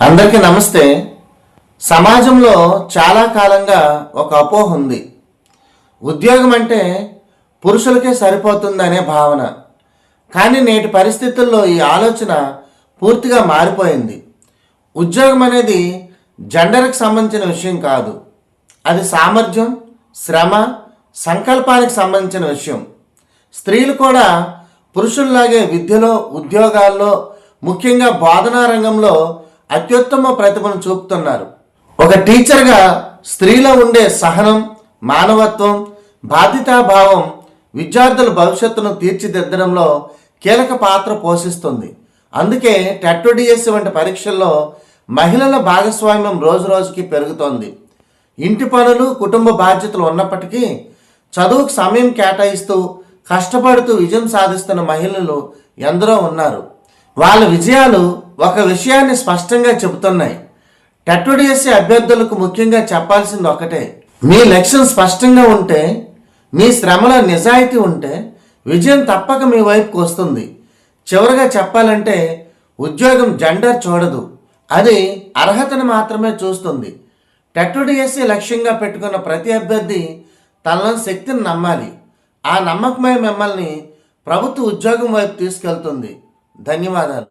అందరికీ నమస్తే. సమాజంలో చాలా కాలంగా ఒక అపోహ ఉంది. ఉద్యోగం అంటే పురుషులకే సరిపోతుందనే భావన. కానీ నేటి పరిస్థితుల్లో ఈ ఆలోచన పూర్తిగా మారిపోయింది. ఉద్యోగం అనేది జెండర్కి సంబంధించిన విషయం కాదు. అది సామర్థ్యం, శ్రమ, సంకల్పానికి సంబంధించిన విషయం. స్త్రీలు కూడా పురుషుల్లాగే విద్యలో, ఉద్యోగాల్లో, ముఖ్యంగా బోధనా రంగంలో అత్యుత్తమ ప్రతిభను చూపుతున్నారు. ఒక టీచర్గా స్త్రీలో ఉండే సహనం, మానవత్వం, బాధ్యతాభావం విద్యార్థుల భవిష్యత్తును తీర్చిదిద్దడంలో కీలక పాత్ర పోషిస్తుంది. అందుకే టెట్ డిఎస్సి వంటి పరీక్షల్లో మహిళల భాగస్వామ్యం రోజురోజుకి పెరుగుతోంది. ఇంటి పనులు, కుటుంబ బాధ్యతలు ఉన్నప్పటికీ చదువుకు సమయం కేటాయిస్తూ కష్టపడుతూ విజయం సాధిస్తున్న మహిళలు ఎందరో ఉన్నారు. వాళ్ళ విజయాలు ఒక విషయాన్ని స్పష్టంగా చెబుతున్నాయి. టెట్ డిఎస్సి అభ్యర్థులకు ముఖ్యంగా చెప్పాల్సింది ఒకటే: మీ లక్ష్యం స్పష్టంగా ఉంటే, మీ శ్రమలో నిజాయితీ ఉంటే విజయం తప్పక మీ వైపుకు వస్తుంది. చివరిగా చెప్పాలంటే, ఉద్యోగం జెండర్ చూడదు, అది అర్హతను మాత్రమే చూస్తుంది. టెట్ డిఎస్సి లక్ష్యంగా పెట్టుకున్న ప్రతి అభ్యర్థి తనలోని శక్తిని నమ్మాలి. ఆ నమ్మకమే మిమ్మల్ని ప్రభుత్వ ఉద్యోగం వైపు తీసుకెళ్తుంది. ధన్యవాదాలు.